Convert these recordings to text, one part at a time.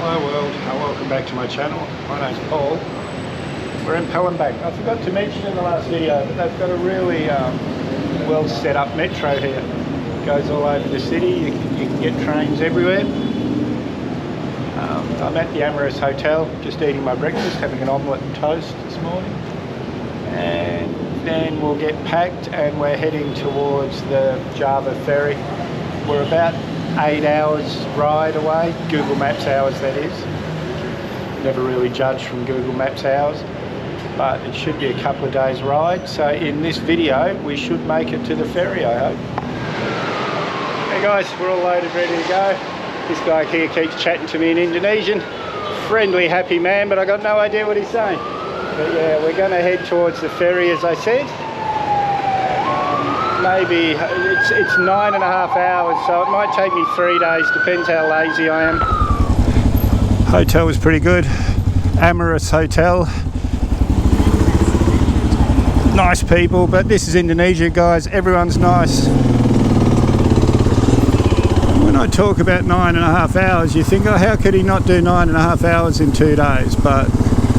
Hello world, welcome back to my channel. My name's Paul. We're in Palembang. I forgot to mention in the last video, but they've got a really well set up metro here. It goes all over the city, you can get trains everywhere. I'm at the Amorous Hotel, just eating my breakfast, having an omelette and toast this morning. And then we'll get packed and we're heading towards the Java Ferry. We're about 8 hours ride away, Google Maps hours that is. Never really judged from Google Maps hours, but it should be a couple of days ride. So in this video, we should make it to the ferry, I hope. Hey guys, we're all loaded, ready to go. This guy here keeps chatting to me in Indonesian. Friendly, happy man, but I got no idea what he's saying. But yeah, we're gonna head towards the ferry, as I said. Maybe it's 9.5 hours, so it might take me 3 days, depends how lazy I am. Hotel was pretty good. Amorous Hotel. Nice people, but this is Indonesia, guys. Everyone's nice. When I talk about 9.5 hours, you think, oh, how could he not do 9.5 hours in 2 days? But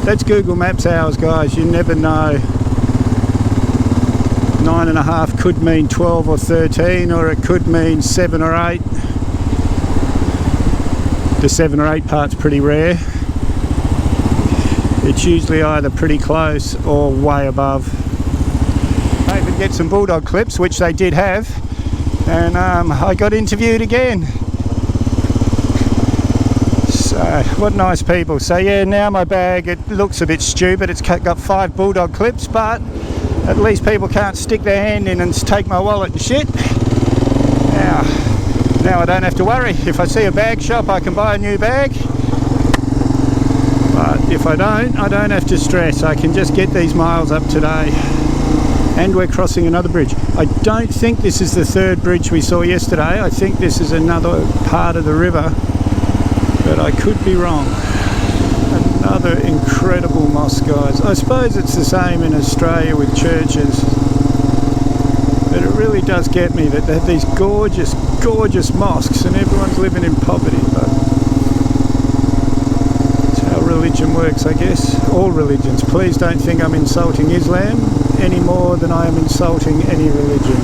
that's Google Maps hours, guys. You never know. 9.5 could mean 12 or 13, or it could mean 7 or 8. The 7 or 8 part's pretty rare. It's usually either pretty close or way above. I even get some bulldog clips, which they did have, and I got interviewed again. So what nice people. So yeah, now my bag, it looks a bit stupid. It's got 5 bulldog clips, but at least people can't stick their hand in and take my wallet and shit. Now I don't have to worry. If I see a bag shop, I can buy a new bag. But if I don't have to stress. I can just get these miles up today. And we're crossing another bridge. I don't think this is the third bridge we saw yesterday. I think this is another part of the river. But I could be wrong. Another incredible mosque, guys. I suppose it's the same in Australia with churches, but it really does get me that they have these gorgeous, gorgeous mosques and everyone's living in poverty. But that's how religion works, I guess. All religions. Please don't think I'm insulting Islam any more than I am insulting any religion.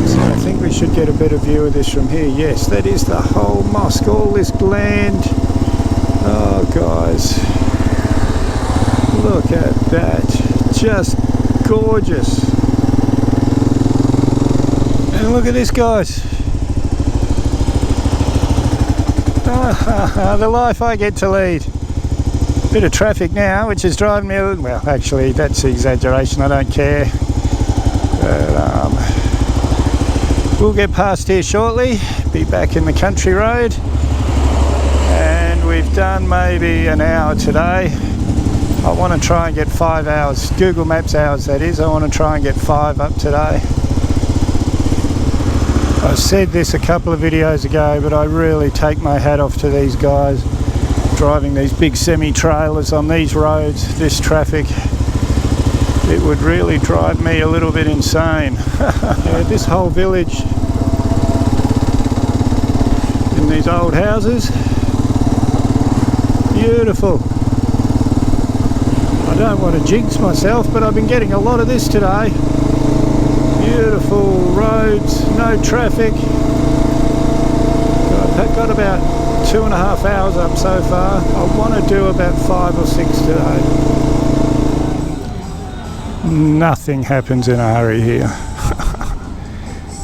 So I think we should get a better view of this from here. Yes, that is the whole mosque, all this land. Oh guys, look at that, just gorgeous. And look at this, guys. The life I get to lead. Bit of traffic now, which is driving me, well actually that's exaggeration, I don't care. But we'll get past here shortly, be back in the country road. We've done maybe an hour today. I want to try and get 5 hours, Google Maps hours that is. I want to try and get 5 up today. I said this a couple of videos ago, but I really take my hat off to these guys driving these big semi-trailers on these roads, this traffic. It would really drive me a little bit insane. Yeah, this whole village in these old houses. Beautiful. I don't want to jinx myself, but I've been getting a lot of this today. Beautiful roads, no traffic. I've got about 2.5 hours up so far. I want to do about 5 or 6 today. Nothing happens in a hurry here.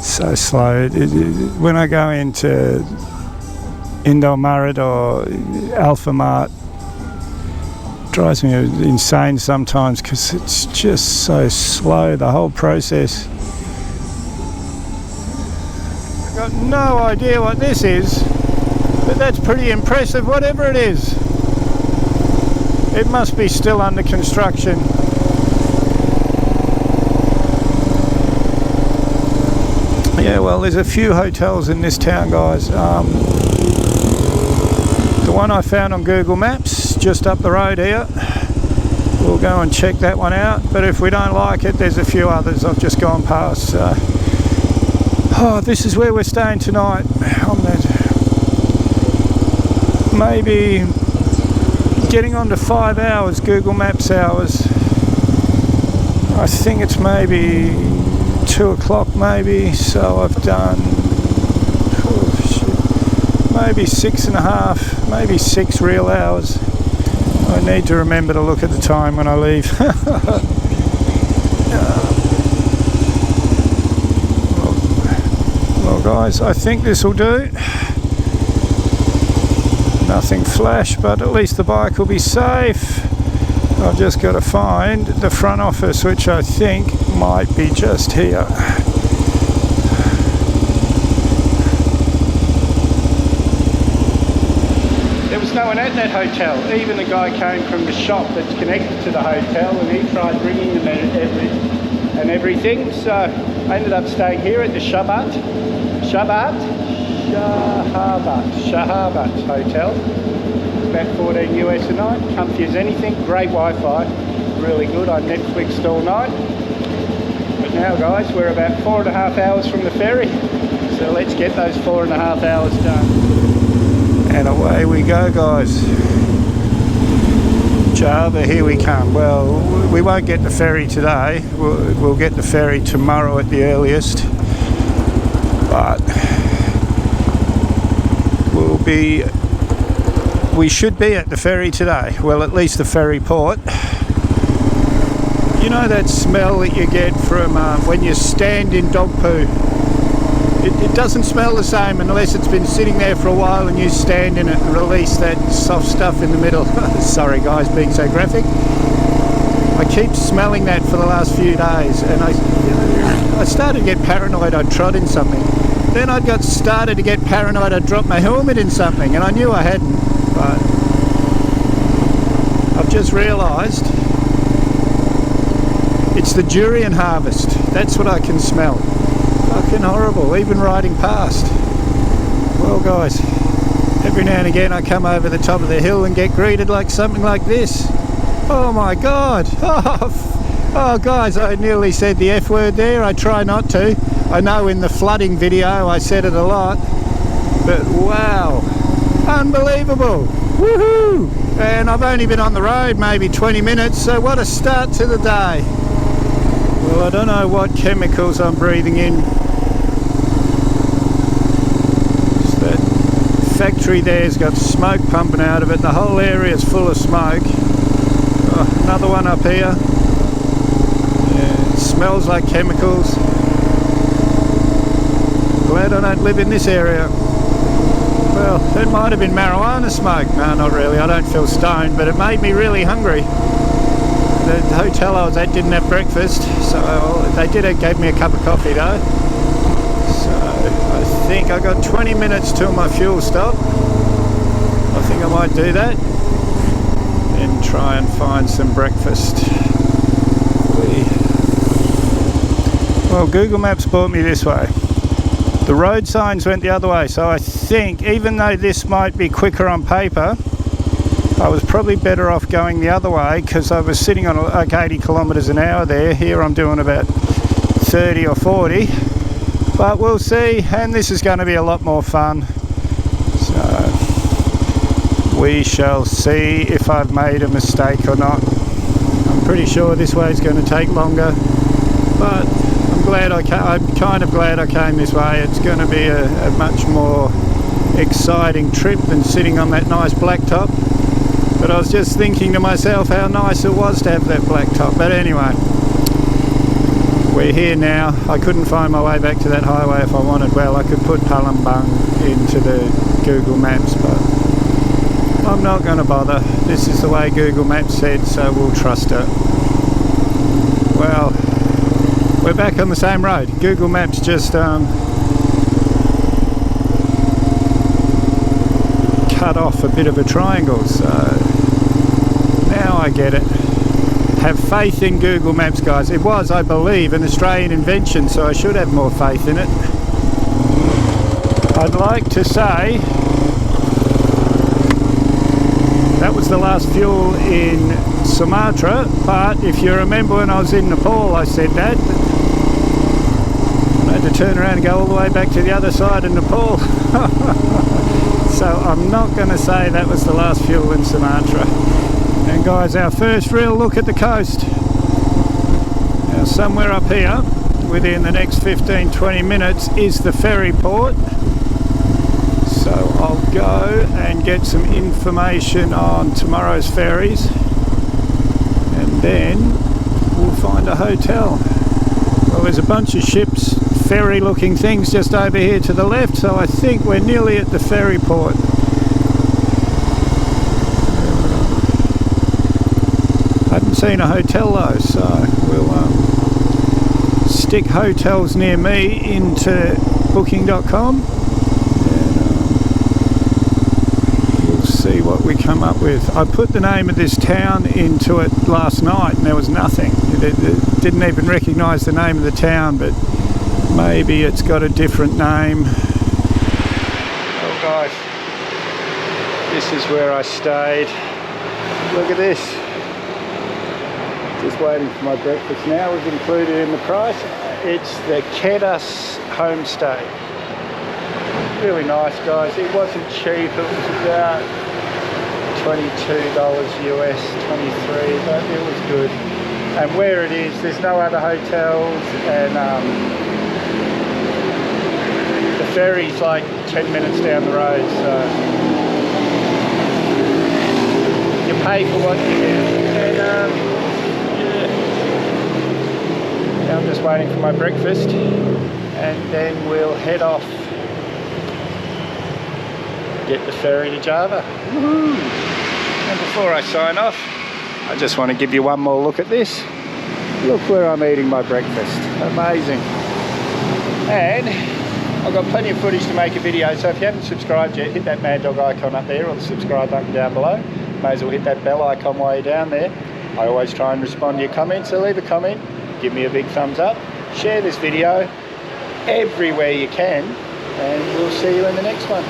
So slow. When I go into Indomaret or Alphamart, drives me insane sometimes because it's just so slow, the whole process. I've got no idea what this is, but that's pretty impressive, whatever it is. It must be still under construction. Yeah, well, there's a few hotels in this town, guys. The one I found on Google Maps, just up the road here. We'll go and check that one out, but if we don't like it, there's a few others I've just gone past. So. Oh, this is where we're staying tonight, on that maybe getting on to 5 hours, Google Maps hours. I think it's maybe 2 o'clock maybe, so I've done maybe 6.5, maybe 6 real hours. I need to remember to look at the time when I leave. Well guys, I think this will do. Nothing flash, but at least the bike will be safe. I've just got to find the front office, which I think might be just here. There was no one at that hotel. Even the guy came from the shop that's connected to the hotel, and he tried ringing them and everything. So I ended up staying here at the Shahabat Hotel. About 14 US a night, comfy as anything, great Wi-Fi, really good. I Netflixed all night. But now guys, we're about 4.5 hours from the ferry, so let's get those 4.5 hours done. And away we go guys. Java, here we come. Well, we won't get the ferry today, we'll get the ferry tomorrow at the earliest, but we should be at the ferry today. Well, at least the ferry port. You know that smell that you get from when you stand in dog poo? It doesn't smell the same unless it's been sitting there for a while and you stand in it and release that soft stuff in the middle. Sorry guys, being so graphic. I keep smelling that for the last few days, and I started to get paranoid I'd trod in something. Then I started to get paranoid I'd dropped my helmet in something, and I knew I hadn't, but I've just realised it's the durian harvest. That's what I can smell. Fucking horrible, even riding past. Well guys, every now and again I come over the top of the hill and get greeted like something like this. Oh my god. Oh guys, I nearly said the F word there. I try not to. I know in the flooding video I said it a lot, but wow, unbelievable. Woohoo! And I've only been on the road maybe 20 minutes, so what a start to the day. Well, I don't know what chemicals I'm breathing in. That factory there's got smoke pumping out of it. The whole area is full of smoke. Oh, another one up here. Yeah, it smells like chemicals. Glad I don't live in this area. Well, it might have been marijuana smoke. No, not really. I don't feel stoned, but it made me really hungry. The hotel I was at didn't have breakfast, so they gave me a cup of coffee though. So I think I got 20 minutes till my fuel stop. I think I might do that and try and find some breakfast. Well, Google Maps brought me this way. The road signs went the other way, so I think even though this might be quicker on paper, I was probably better off going the other way, because I was sitting on like 80 kilometers an hour there. Here I'm doing about 30 or 40, but we'll see, and this is going to be a lot more fun, so we shall see if I've made a mistake or not. I'm pretty sure this way is going to take longer, but I'm kind of glad I came this way. It's going to be a much more exciting trip than sitting on that nice blacktop. But I was just thinking to myself how nice it was to have that blacktop. But anyway, we're here now. I couldn't find my way back to that highway if I wanted. Well, I could put Palembang into the Google Maps, but I'm not going to bother. This is the way Google Maps said, so we'll trust it. Well, we're back on the same road. Google Maps just cut off a bit of a triangle, so now I get it. Have faith in Google Maps, guys. It was, I believe, an Australian invention, so I should have more faith in it. I'd like to say that was the last fuel in Sumatra, but if you remember when I was in Nepal I said that. I had to turn around and go all the way back to the other side of Nepal. so I'm not going to say that was the last fuel in Sumatra. And guys, our first real look at the coast. Now somewhere up here, within the next 15-20 minutes, is the ferry port. So I'll go and get some information on tomorrow's ferries, and then we'll find a hotel. Well, there's a bunch of ships, ferry looking things just over here to the left, so I think we're nearly at the ferry port. I haven't seen a hotel though, so we'll stick hotels near me into booking.com. See what we come up with. I put the name of this town into it last night and there was nothing. It didn't even recognise the name of the town, but maybe it's got a different name. Oh guys, this is where I stayed. Look at this. Just waiting for my breakfast now. We've included in the price. It's the Kedas homestay. Really nice, guys. It wasn't cheap. It was about $22 US, 23, but it was good. And where it is, there's no other hotels, and the ferry's like 10 minutes down the road, so you pay for what you get. And yeah. Now I'm just waiting for my breakfast, and then we'll head off. Get the ferry to Java. Woohoo! And before I sign off, I just want to give you one more look at this. Look where I'm eating my breakfast. Amazing. And I've got plenty of footage to make a video, so if you haven't subscribed yet, hit that mad dog icon up there or the subscribe button down below. May as well hit that bell icon while you're down there. I always try and respond to your comments, so leave a comment, give me a big thumbs up, share this video everywhere you can, and we'll see you in the next one.